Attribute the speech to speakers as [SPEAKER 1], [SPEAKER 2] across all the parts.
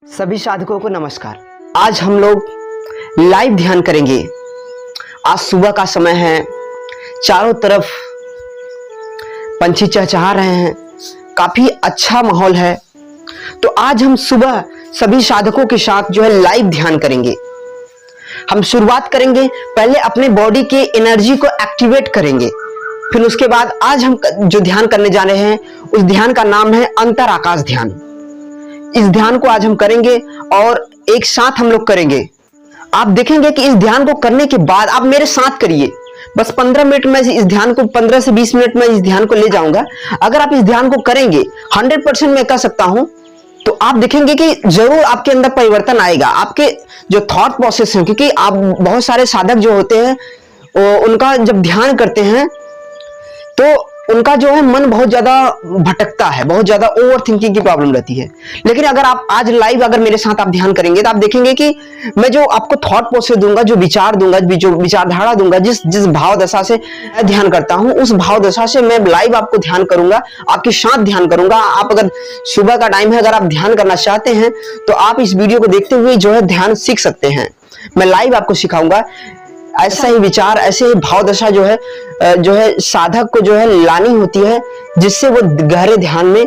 [SPEAKER 1] सभी साधकों को नमस्कार। आज हम लोग लाइव ध्यान करेंगे। आज सुबह का समय है, चारों तरफ पंछी चहचहा रहे हैं, काफी अच्छा माहौल है। तो आज हम सुबह सभी साधकों के साथ जो है लाइव ध्यान करेंगे। हम शुरुआत करेंगे, पहले अपने बॉडी के एनर्जी को एक्टिवेट करेंगे, फिर उसके बाद आज हम जो ध्यान करने जा रहे हैं उस ध्यान का नाम है अंतर आकाश ध्यान। इस ध्यान को आज हम करेंगे और एक साथ हम लोग करेंगे। आप देखेंगे कि इस ध्यान को करने के बाद आप मेरे साथ करिए। बस 15 मिनट में इस ध्यान को 15 से 20 मिनट में इस ध्यान को ले जाऊंगा। अगर आप इस ध्यान को करेंगे 100% मैं कह सकता हूं तो आप देखेंगे कि जरूर आपके अंदर परिवर्तन आएगा। आपके जो थॉट प्रोसेस है, क्योंकि आप बहुत सारे साधक जो होते हैं उनका जब ध्यान करते हैं तो उनका जो है मन बहुत ज्यादा भटकता है, बहुत ज्यादा ओवर थिंकिंग की प्रॉब्लम रहती है। लेकिन अगर आप आज लाइव अगर मेरे साथ आप ध्यान करेंगे तो आप देखेंगे कि मैं जो आपको थॉट प्रोसेस दूंगा, जो विचार दूंगा, जो विचारधारा दूंगा, जिस भाव दशा से मैं ध्यान करता हूं उस भाव दशा से मैं लाइव आपको ध्यान करूंगा, आपके साथ ध्यान करूंगा। आप अगर सुबह का टाइम है, अगर आप ध्यान करना चाहते हैं तो आप इस वीडियो को देखते हुए जो है ध्यान सीख सकते हैं। मैं लाइव आपको सिखाऊंगा। ऐसा ही विचार, ऐसे ही भाव दशा जो है साधक को जो है लानी होती है, जिससे वो गहरे ध्यान में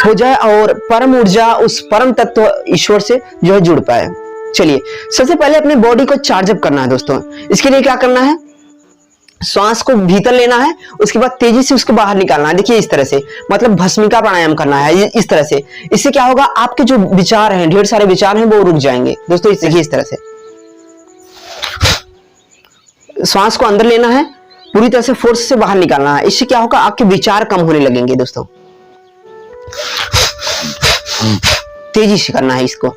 [SPEAKER 1] हो जाए और परम ऊर्जा उस परम तत्व ईश्वर से जो है जुड़ पाए। चलिए, सबसे पहले अपने बॉडी को चार्ज अप करना है दोस्तों। इसके लिए क्या करना है, श्वास को भीतर लेना है, उसके बाद तेजी से उसको बाहर निकालना है। देखिए इस तरह से, मतलब भस्मिका प्राणायाम करना है इस तरह से। इससे क्या होगा, आपके जो विचार हैं, ढेर सारे विचार हैं, वो रुक जाएंगे दोस्तों। देखिए इस तरह से श्वास को अंदर लेना है, पूरी तरह से फोर्स से बाहर निकालना है। इससे क्या होगा, आपके विचार कम होने लगेंगे दोस्तों। तेजी से करना है इसको।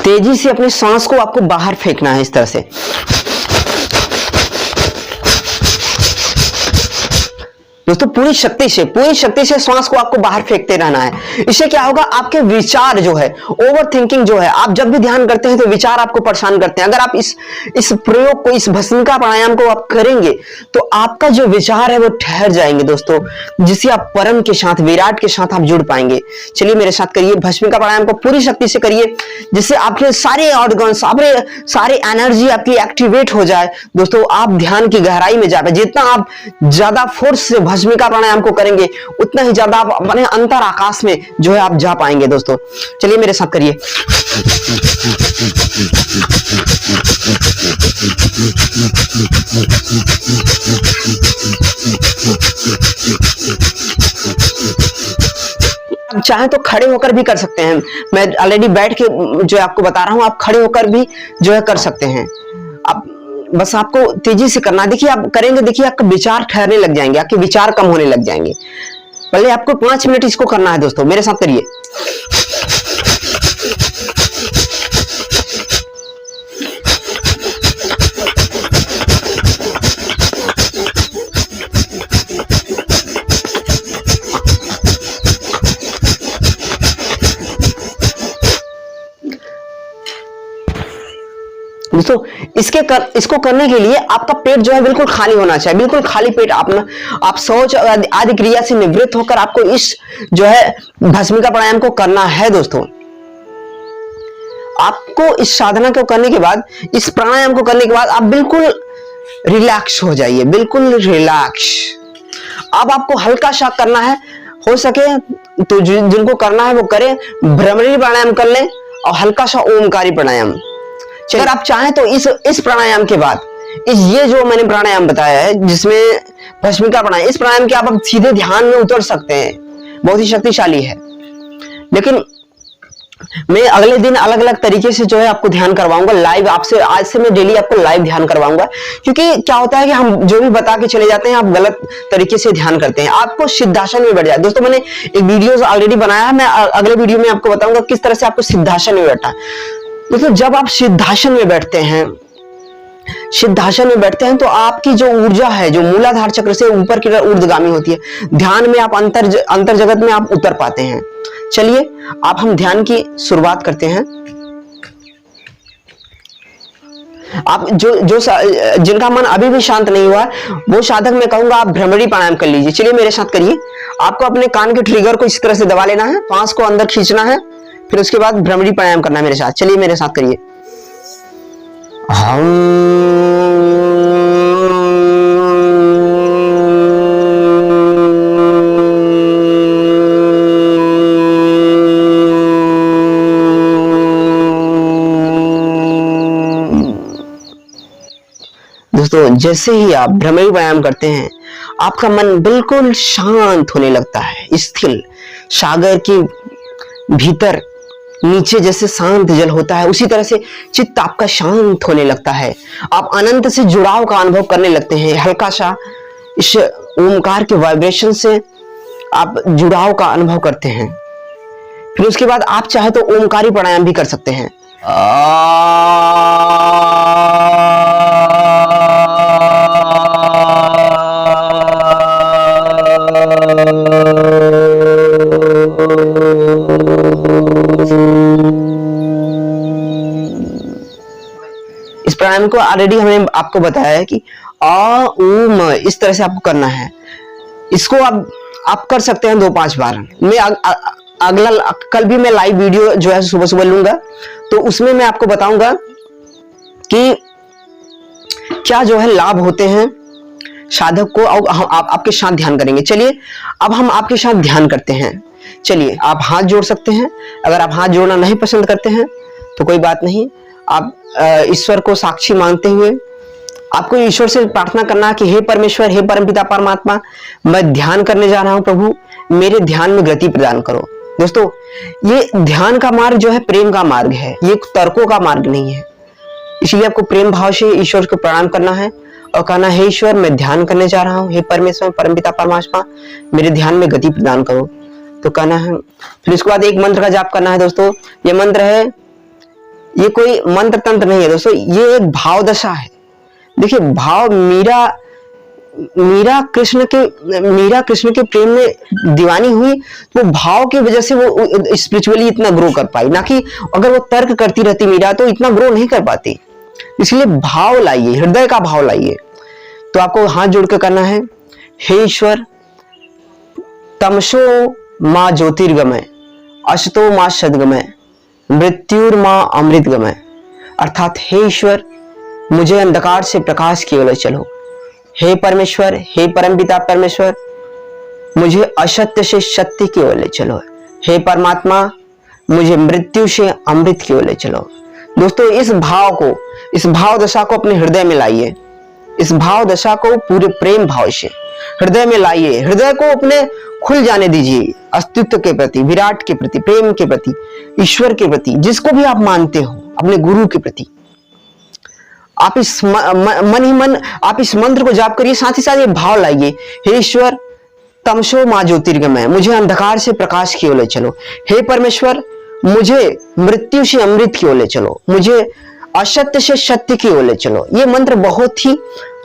[SPEAKER 1] तेजी से अपने सांस को आपको बाहर फेंकना है इस तरह से। दोस्तों पूरी शक्ति से श्वास को आपको बाहर फेंकते रहना है। इससे क्या होगा, आपके विचार जो है, ओवर थिंकिंग जो है, आप जब भी ध्यान करते हैं तो विचार आपको परेशान करते हैं। अगर आप इस प्रयोग को, इस भस्मिका प्राणायाम को आप करेंगे तो आपका जो विचार है वो ठहर जाएंगे दोस्तों, जिससे आप परम के साथ, विराट के साथ आप जुड़ पाएंगे। चलिए मेरे साथ करिए, भस्मिका प्राणायाम को पूरी शक्ति से करिए, जिससे आपके सारे ऑर्गन्स, सारे एनर्जी आपकी एक्टिवेट हो जाए दोस्तों। आप ध्यान की गहराई में जा पाए। जितना आप ज्यादा फोर्स से भस्मिका प्राणायाम को करेंगे उतना ही ज्यादा आप अपने अंतर आकाश में जो है आप जा पाएंगे दोस्तों। चलिए मेरे साथ करिए। आप चाहें तो खड़े होकर भी कर सकते हैं। मैं ऑलरेडी बैठ के जो आपको बता रहा हूं, आप खड़े होकर भी जो है कर सकते हैं। आप बस आपको तेजी से करना। देखिए आप करेंगे, देखिए आपका विचार ठहरने लग जाएंगे, आपके विचार कम होने लग जाएंगे। पहले आपको 5 मिनट इसको करना है दोस्तों, मेरे साथ करिए। दोस्तों इसको करने के लिए आपका पेट जो है बिल्कुल खाली होना चाहिए। बिल्कुल खाली पेट आप शौच आदि क्रिया से निवृत्त होकर आपको इस जो है भस्मिका प्राणायाम को करना है दोस्तों। आपको इस साधना को करने के बाद, इस प्राणायाम को करने के बाद आप बिल्कुल रिलैक्स हो जाइए, बिल्कुल रिलैक्स। अब आपको हल्का सा करना है, हो सके तो जिनको करना है वो करें, भ्रमरी प्राणायाम कर लें और हल्का सा ओमकारी प्राणायाम। अगर आप चाहें तो इस प्राणायाम के बाद ये जो मैंने प्राणायाम बताया है, जिसमें भस्मिका प्राणायाम, इस प्राणायाम के आप सीधे ध्यान में उतर सकते हैं, बहुत ही शक्तिशाली है। लेकिन मैं अगले दिन अलग अलग तरीके से जो है आपको ध्यान करवाऊंगा लाइव। आपसे आज से मैं डेली आपको लाइव ध्यान करवाऊंगा, क्योंकि क्या होता है कि हम जो भी बता के चले जाते हैं आप गलत तरीके से ध्यान करते हैं, आपको सिद्धासन में बैठ जाए। दोस्तों मैंने एक वीडियो ऑलरेडी बनाया है, मैं अगले वीडियो में आपको बताऊंगा किस तरह से आपको सिद्धासन में बैठा है। दोस्तों जब आप सिद्धासन में बैठते हैं तो आपकी जो ऊर्जा है, जो मूलाधार चक्र से ऊपर की तरफ ऊर्ध्वगामी होती है। ध्यान में आप अंतर जगत में आप उतर पाते हैं। चलिए अब हम ध्यान की शुरुआत करते हैं। आप जिनका मन अभी भी शांत नहीं हुआ, वो साधक मैं कहूंगा आप भ्रमरी प्राणायाम कर लीजिए। चलिए मेरे साथ करिए। आपको अपने कान के ट्रिगर को इस तरह से दबा लेना है, सांस को अंदर खींचना है, फिर उसके बाद भ्रमरी प्राणायाम करना है मेरे साथ। चलिए मेरे साथ करिए। दोस्तों जैसे ही आप भ्रमरी व्यायाम करते हैं, आपका मन बिल्कुल शांत होने लगता है। स्थिर सागर के भीतर नीचे जैसे शांत जल होता है, उसी तरह से चित्त आपका शांत होने लगता है। आप अनंत से जुड़ाव का अनुभव करने लगते हैं। हल्का सा इस ओमकार के वाइब्रेशन से आप जुड़ाव का अनुभव करते हैं। फिर उसके बाद आप चाहे तो ओमकारी प्राणायाम भी कर सकते हैं। इस प्राणायाम को ऑलरेडी हमने आपको बताया है कि आ उम इस तरह से आपको करना है। इसको आप कर सकते हैं 2-5 बार। मैं अगला कल भी मैं लाइव वीडियो जो है सुबह सुबह लूंगा, तो उसमें मैं आपको बताऊंगा कि क्या जो है लाभ होते हैं साधक को। आप आपके साथ ध्यान करेंगे। चलिए अब हम आपके साथ ध्यान करते हैं। चलिए आप हाथ जोड़ सकते हैं। अगर आप हाथ जोड़ना नहीं पसंद करते हैं तो कोई बात नहीं। आप ईश्वर को साक्षी मानते हुए आपको ईश्वर से प्रार्थना करना कि हे परमेश्वर, हे परमपिता परमात्मा, मैं ध्यान करने जा रहा हूं, प्रभु मेरे ध्यान में गति प्रदान करो। दोस्तों ये ध्यान का मार्ग जो है प्रेम का मार्ग है, ये तर्कों का मार्ग नहीं है। इसलिए आपको प्रेम भाव से ईश्वर को प्रणाम करना है और कहना हे ईश्वर मैं ध्यान करने जा रहा हूँ, हे परमेश्वर परमपिता परमात्मा मेरे ध्यान में गति प्रदान करो, तो कहना है। फिर उसके बाद एक मंत्र का जाप करना है। दोस्तों ये मंत्र है, ये कोई मंत्र तंत्र नहीं है दोस्तों, ये एक भाव दशा है। देखिए भाव मीरा कृष्ण के प्रेम में दीवानी हुई, तो भाव की वजह से वो स्पिरिचुअली इतना ग्रो कर पाई, ना कि अगर वो तर्क करती रहती मीरा तो इतना ग्रो नहीं कर पाती। इसलिए भाव लाइए, हृदय का भाव लाइए। तो आपको हाथ जोड़ के करना है, हे ईश्वर तमसो माँ ज्योतिर्गमय, अशतो माँ सदगमय, मृत्युर माँ अमृतगमय। अर्थात हे ईश्वर मुझे अंधकार से प्रकाश की ओर चलो, हे परमेश्वर, हे परमपिता परमेश्वर मुझे असत्य से सत्य की ओर ले चलो, हे परमात्मा मुझे मृत्यु से अमृत की ओर ले चलो। दोस्तों इस भाव दशा को अपने हृदय में लाइए। इस भाव दशा को पूरे प्रेम भाव से हृदय में लाइए। हृदय को अपने खुल जाने दीजिए अस्तित्व के प्रति, विराट के प्रति, प्रेम के प्रति, ईश्वर के प्रति, जिसको भी आप मानते हो, अपने गुरु के प्रति। आप इस मन ही मन आप इस मंत्र को जाप करिए, साथ ही साथ ये भाव लाइए, हे ईश्वर तमसो माँ ज्योतिर्गमय, मुझे अंधकार से प्रकाश की ओर ले चलो, हे परमेश्वर मुझे मृत्यु से अमृत की ओर ले चलो, मुझे असत्य से सत्य की ओर ले चलो। ये मंत्र बहुत ही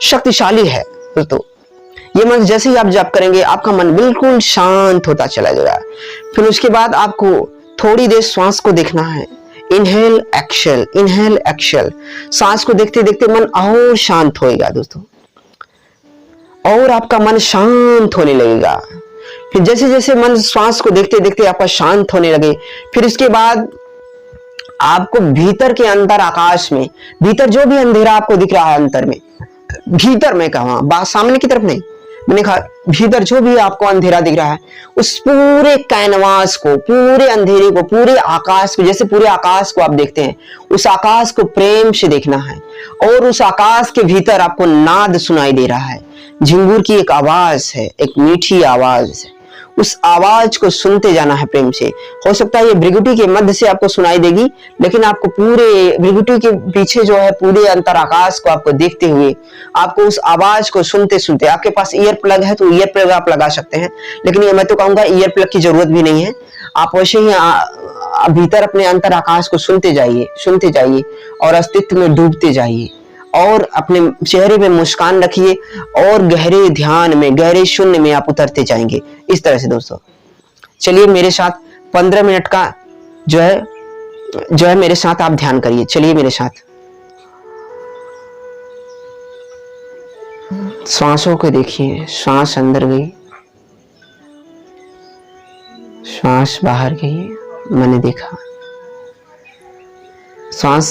[SPEAKER 1] शक्तिशाली है दोस्तों। ये मंत्र जैसे ही आप जाप करेंगे आपका मन बिल्कुल शांत होता चला जाएगा। फिर उसके बाद आपको थोड़ी देर श्वास को देखना है। इनहेल एक्सेल, सांस को देखते देखते मन और शांत होएगा दोस्तों, और आपका मन शांत होने लगेगा। फिर जैसे जैसे मन श्वास को देखते देखते आपका शांत होने लगे, फिर इसके बाद आपको भीतर के अंतर आकाश में, भीतर जो भी अंधेरा आपको दिख रहा है अंतर में, भीतर में कहा, बात सामने की तरफ नहीं, मैंने कहा भीतर जो भी आपको अंधेरा दिख रहा है उस पूरे कैनवास को, पूरे अंधेरे को, पूरे आकाश को, जैसे पूरे आकाश को आप देखते हैं, उस आकाश को प्रेम से देखना है। और उस आकाश के भीतर आपको नाद सुनाई दे रहा है, झिंगुर की एक आवाज है, एक मीठी आवाज है, उस आवाज को सुनते जाना है प्रेम से। हो सकता है ये भृगुटी के मध्य से आपको सुनाई देगी, लेकिन आपको पूरे भृगुटी के पीछे जो है पूरे अंतर आकाश को आपको देखते हुए आपको उस आवाज को सुनते सुनते, आपके पास ईयर प्लग है तो ईयर प्लग आप लगा सकते हैं, लेकिन ये मैं तो कहूंगा ईयर प्लग की जरूरत भी नहीं है। आप वैसे ही भीतर अपने अंतर आकाश को सुनते जाइए और अस्तित्व में डूबते जाइए और अपने चेहरे पे मुस्कान रखिए और गहरे ध्यान में, गहरे शून्य में आप उतरते जाएंगे इस तरह से दोस्तों। चलिए मेरे साथ 15 मिनट का जो है मेरे साथ आप ध्यान करिए। चलिए मेरे साथ श्वासों को देखिए, श्वास अंदर गई, श्वास बाहर गई, मैंने देखा। सांस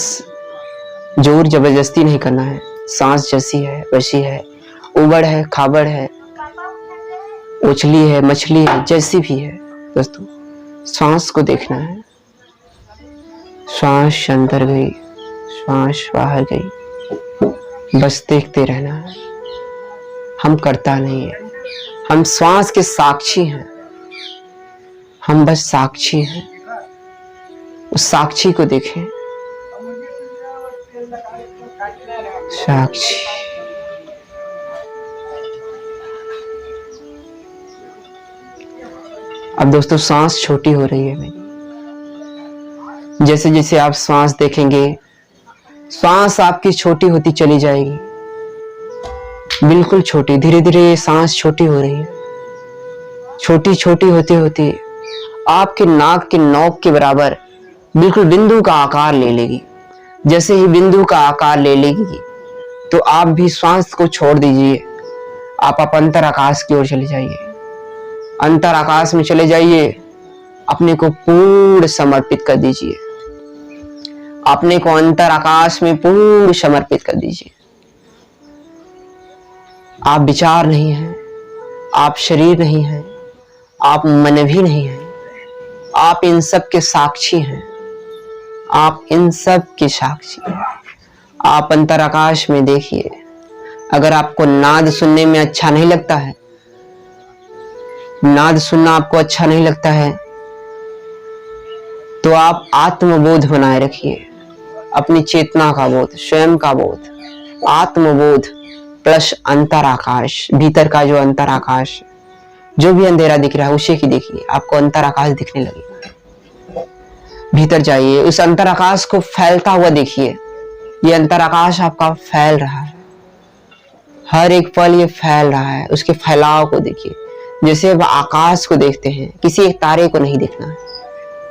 [SPEAKER 1] जोर जबरदस्ती नहीं करना है, सांस जैसी है वैसी है, उबड़ है खाबड़ है, उछली है मछली है, जैसी भी है दोस्तों, सांस को देखना है। श्वास अंदर गई, श्वास बाहर गई, बस देखते रहना है। हम करता नहीं है, हम श्वास के साक्षी हैं, हम बस साक्षी हैं। उस साक्षी को देखें, साक्षी। अब दोस्तों सांस छोटी हो रही है मेरी। जैसे जैसे आप सांस देखेंगे, सांस आपकी छोटी होती चली जाएगी, बिल्कुल छोटी। धीरे धीरे ये सांस छोटी हो रही है, छोटी छोटी होते होते आपके नाक के नोक के बराबर बिल्कुल बिंदु का आकार ले लेगी। जैसे ही बिंदु का आकार ले लेगी तो आप भी श्वास को छोड़ दीजिए, आप अंतर आकाश की ओर चले जाइए। अंतर आकाश में चले जाइए, अपने को पूर्ण समर्पित कर दीजिए, अपने को अंतर आकाश में पूर्ण समर्पित कर दीजिए। आप विचार नहीं हैं, आप शरीर नहीं हैं, आप मन भी नहीं हैं, आप इन सब के साक्षी हैं, आप इन सब के साक्षी हैं। आप अंतर आकाश में देखिए। अगर आपको नाद सुनने में अच्छा नहीं लगता है, नाद सुनना आपको अच्छा नहीं लगता है, तो आप आत्मबोध बनाए रखिए। अपनी चेतना का बोध, स्वयं का बोध, आत्मबोध प्लस अंतर आकाश, भीतर का जो अंतर आकाश, जो भी अंधेरा दिख रहा है उसे की देखिए, आपको अंतर आकाश दिखने लगेगा। भीतर जाइए, उस अंतर आकाश को फैलता हुआ देखिए। ये अंतर आकाश आपका फैल रहा है, हर एक पल ये फैल रहा है। उसके फैलाव को देखिए, जैसे अब आकाश को देखते हैं, किसी एक तारे को नहीं देखना है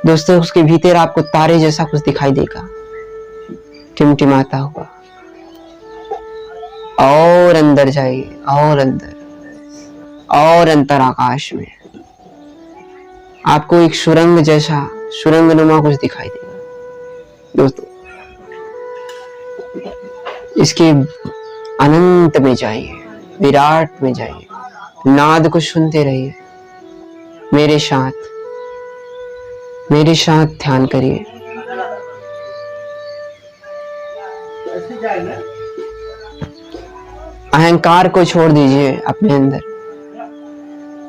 [SPEAKER 1] दोस्तों। उसके भीतर आपको तारे जैसा कुछ दिखाई देगा, टिमटिमाता हुआ। और अंदर जाइए, और अंदर, और अंतर आकाश में आपको एक सुरंग जैसा, सुरंगनुमा कुछ दिखाई देगा दोस्तों। इसके अनंत में जाइए, विराट में जाइए, नाद को सुनते रहिए। मेरे साथ ध्यान करिए। अहंकार को छोड़ दीजिए अपने अंदर,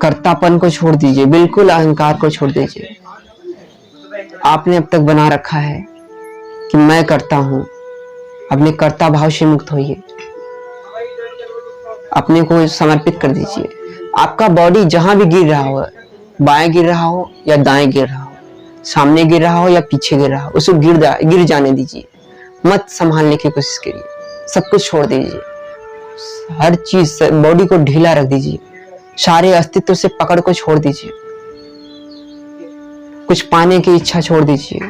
[SPEAKER 1] कर्तापन को छोड़ दीजिए, बिल्कुल अहंकार को छोड़ दीजिए। आपने अब तक बना रखा है कि मैं करता हूं, अपने कर्ता भाव से मुक्त होइए, अपने को समर्पित कर दीजिए। आपका बॉडी जहां भी गिर रहा हो, बाएं गिर रहा हो या दाएं गिर रहा हो, सामने गिर रहा हो या पीछे गिर रहा हो, उसको गिर जाने दीजिए, मत संभालने की कोशिश करिए। सब कुछ छोड़ दीजिए, हर चीज से बॉडी को ढीला रख दीजिए, सारे अस्तित्व से पकड़ को छोड़ दीजिए, कुछ पाने की इच्छा छोड़ दीजिए,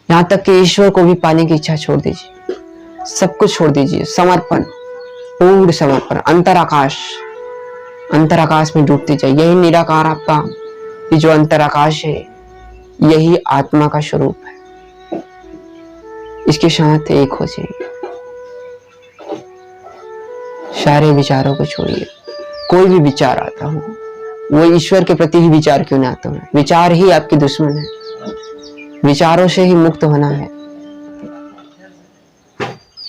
[SPEAKER 1] यहाँ तक कि ईश्वर को भी पाने की इच्छा छोड़ दीजिए। सब कुछ छोड़ दीजिए, समर्पण, पूर्ण समर्पण। अंतर आकाश में डूबते जाइए। यही निराकार आपका, ये जो अंतर आकाश है, यही आत्मा का स्वरूप है। इसके साथ एक हो जाइए, सारे विचारों को छोड़िए। कोई भी विचार आता हो, वो ईश्वर के प्रति ही विचार क्यों ना आता हो, विचार ही आपकी दुश्मन है। विचारों से ही मुक्त होना है,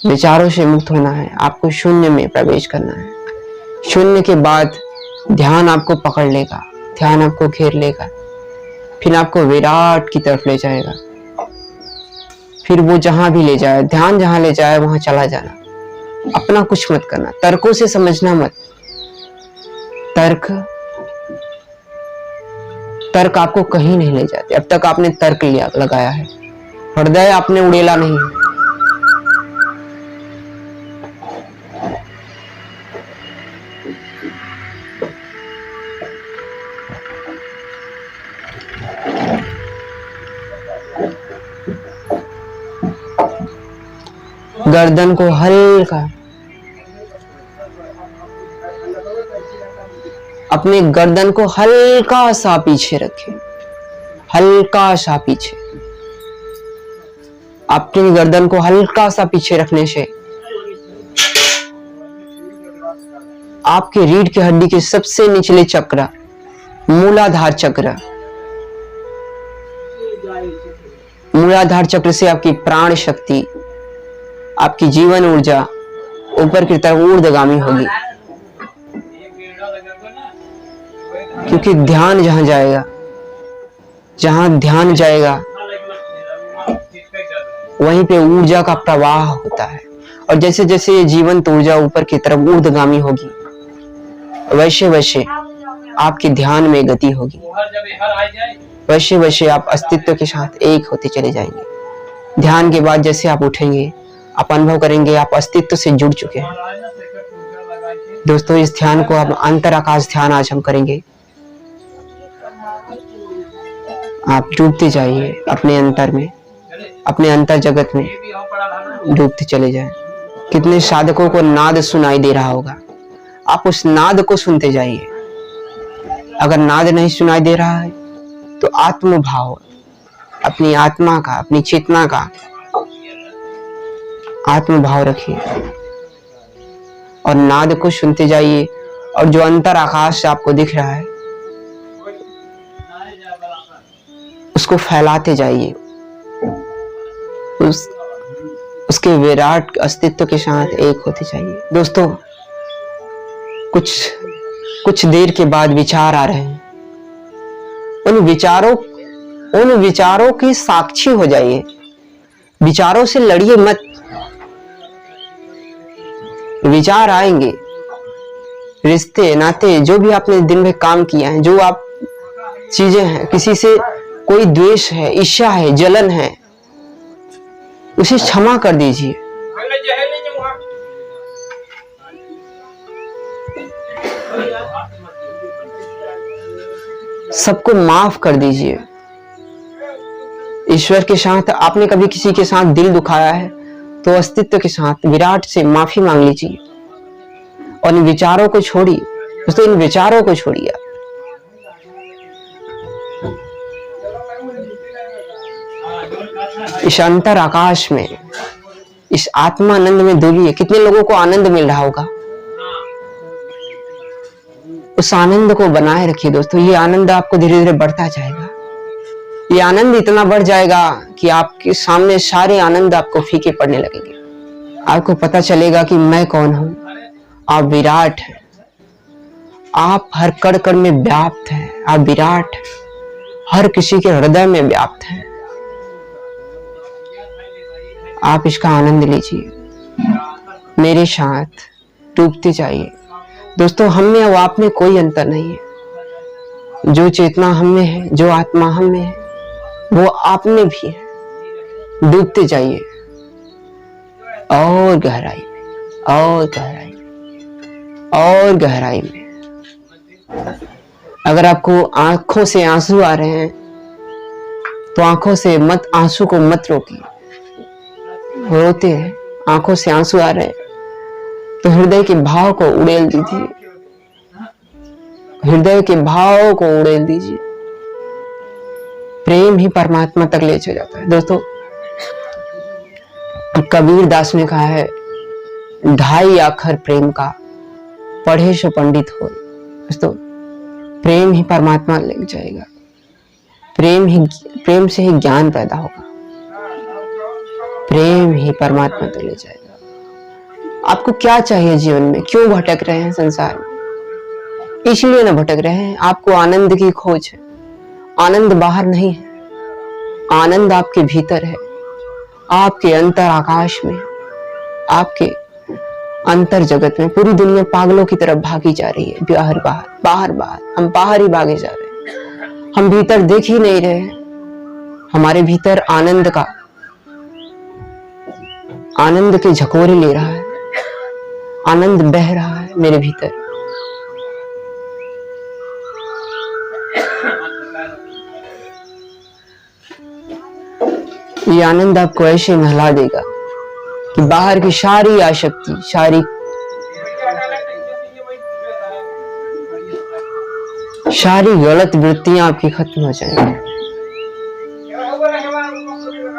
[SPEAKER 1] विचारों से मुक्त होना है। आपको शून्य में प्रवेश करना है। शून्य के बाद ध्यान आपको पकड़ लेगा, ध्यान आपको घेर लेगा, फिर आपको विराट की तरफ ले जाएगा। फिर वो जहां भी ले जाए, ध्यान जहां ले जाए वहां चला जाना। अपना कुछ मत करना, तर्कों से समझना मत। तर्क आपको कहीं नहीं ले जाते। अब तक आपने तर्क लगाया है, हृदय आपने उड़ेला नहीं है। गर्दन को हल्का अपने गर्दन को हल्का सा पीछे रखें, हल्का सा पीछे। अपनी गर्दन को हल्का सा पीछे रखने से आपके रीढ़ की हड्डी के सबसे निचले चक्र, मूलाधार चक्र, मूलाधार चक्र से आपकी प्राण शक्ति, आपकी जीवन ऊर्जा ऊपर की तरफ ऊर्ध्वगामी होगी। क्योंकि ध्यान जहां जाएगा, जहां ध्यान जाएगा वहीं पे ऊर्जा का प्रवाह होता है। और जैसे जैसे ये जीवंत ऊर्जा ऊपर की तरफ ऊर्ध्वगामी होगी, वैसे वैसे आपके ध्यान में गति होगी, वैसे वैसे आप अस्तित्व के साथ एक होते चले जाएंगे। ध्यान के बाद जैसे आप उठेंगे, आप अनुभव करेंगे आप अस्तित्व से जुड़ चुके हैं। दोस्तों, इस ध्यान को आप अंतर आकाश ध्यान आज हम करेंगे। आप डूबते जाइए अपने अंतर में, अपने अंतर जगत में डूबते चले जाएं। कितने साधकों को नाद सुनाई दे रहा होगा, आप उस नाद को सुनते जाइए। अगर नाद नहीं सुनाई दे रहा है तो आत्मभाव, अपनी आत्मा का, अपनी चेतना का आत्मभाव रखिए और नाद को सुनते जाइए। और जो अंतर आकाश आपको दिख रहा है उसको फैलाते जाइए, उसके विराट अस्तित्व के साथ एक होते जाइए। दोस्तों, कुछ देर के बाद विचार आ रहे हैं, उन विचारों की साक्षी हो जाइए। विचारों से लड़िए मत, विचार आएंगे। रिश्ते नाते जो भी आपने दिन में काम किया है, जो आप चीजें हैं, किसी से कोई द्वेष है, ईर्ष्या है, जलन है, उसे क्षमा कर दीजिए। सबको माफ कर दीजिए। ईश्वर के साथ आपने कभी किसी के साथ दिल दुखाया है तो अस्तित्व के साथ विराट से माफी मांग लीजिए और इन विचारों को छोड़िए। दोस्तों, इन विचारों को छोड़िए। इस अंतर आकाश में, इस आत्मानंद में डूबिए। कितने लोगों को आनंद मिल रहा होगा, उस आनंद को बनाए रखिए। दोस्तों, ये आनंद आपको धीरे धीरे बढ़ता जाएगा। ये आनंद इतना बढ़ जाएगा कि आपके सामने सारे आनंद आपको फीके पड़ने लगेंगे। आपको पता चलेगा कि मैं कौन हूं। आप विराट हैं, आप हर कण कण में व्याप्त हैं। आप विराट हैं, हर किसी के हृदय में व्याप्त हैं। आप इसका आनंद लीजिए, मेरे साथ डूबते जाइए। दोस्तों, हम में और आप में कोई अंतर नहीं है। जो चेतना हम में है, जो आत्मा हम में है, वो आप में भी है। डूबते जाइए और गहराई में, और गहराई में, और गहराई में। अगर आपको आंखों से आंसू आ रहे हैं तो आंखों से मत, आंसू को मत रोकिए। रोते हैं, आंखों से आंसू आ रहे हैं तो हृदय के भाव को उड़ेल दीजिए, हृदय के भाव को उड़ेल दीजिए। प्रेम ही परमात्मा तक ले चला जाता है। दोस्तों, कबीर दास ने कहा है, 2.5 अक्षर प्रेम का, पढ़े सो पंडित हो। दोस्तों, प्रेम ही परमात्मा ले जाएगा। प्रेम से ही ज्ञान पैदा होगा। प्रेम ही परमात्मा तक ले जाएगा। आपको क्या चाहिए जीवन में? क्यों भटक रहे हैं संसार में? इसलिए ना भटक रहे हैं, आपको आनंद की खोज है। आनंद बाहर नहीं है, आनंद आपके भीतर है, आपके अंतर आकाश में, आपके अंतर जगत में। पूरी दुनिया पागलों की तरफ भागी जा रही है, बाहर बाहर बाहर बाहर। हम बाहर ही भागे जा रहे हैं, हम भीतर देख ही नहीं रहे हैं। हमारे भीतर आनंद के झकोरे ले रहा है, आनंद बह रहा है मेरे भीतर। ये आनंद आपको ऐसे नहला देगा कि बाहर की सारी आसक्ति, सारी सारी गलत वृत्तियां आपकी खत्म हो जाएंगी।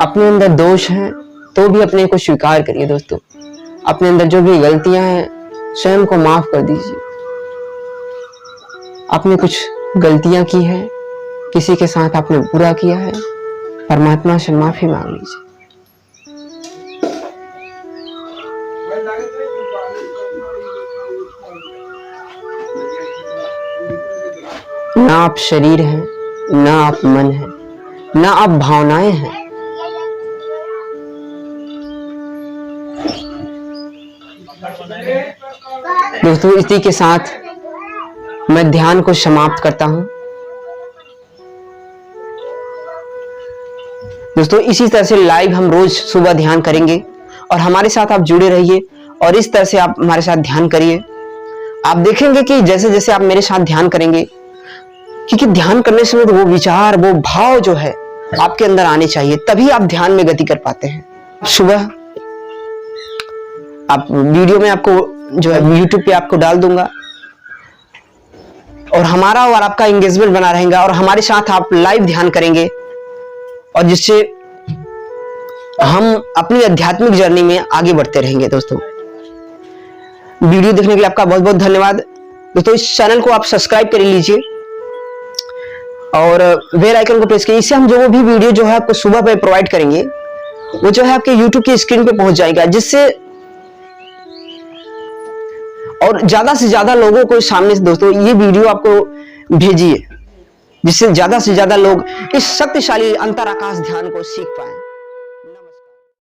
[SPEAKER 1] अपने अंदर दोष है तो भी अपने को स्वीकार करिए दोस्तों। अपने अंदर जो भी गलतियां हैं स्वयं को माफ कर दीजिए। आपने कुछ गलतियां की है, किसी के साथ आपने बुरा किया है, परमात्मा से माफी मांग लीजिए। ना आप शरीर हैं, ना आप मन हैं, ना आप भावनाएं हैं। दोस्तों इसी के साथ मैं ध्यान को समाप्त करता हूं। दोस्तों इसी तरह से लाइव हम रोज सुबह ध्यान करेंगे और हमारे साथ आप जुड़े रहिए और इस तरह से आप हमारे साथ ध्यान करिए। आप देखेंगे कि जैसे जैसे आप मेरे साथ ध्यान करेंगे, क्योंकि ध्यान करने से वो विचार, वो भाव जो है आपके अंदर आने चाहिए, तभी आप ध्यान में गति कर पाते हैं। सुबह आप वीडियो में आपको जो है YouTube पे आपको डाल दूंगा और हमारा और आपका एंगेजमेंट बना रहेगा और हमारे साथ आप लाइव ध्यान करेंगे और जिससे हम अपनी आध्यात्मिक जर्नी में आगे बढ़ते रहेंगे। दोस्तों वीडियो देखने के लिए आपका बहुत बहुत धन्यवाद। दोस्तों इस चैनल को आप सब्सक्राइब कर लीजिए और बेल आइकन को प्रेस कीजिए। इससे हम जो भी वीडियो जो है आपको सुबह पे प्रोवाइड करेंगे वो जो है आपके YouTube की स्क्रीन पे पहुंच जाएगा, जिससे और ज्यादा से ज्यादा लोगों को सामने से दोस्तों ये वीडियो आपको भेजिए, जिससे ज्यादा से ज्यादा लोग इस शक्तिशाली अंतराकाश ध्यान को सीख पाए।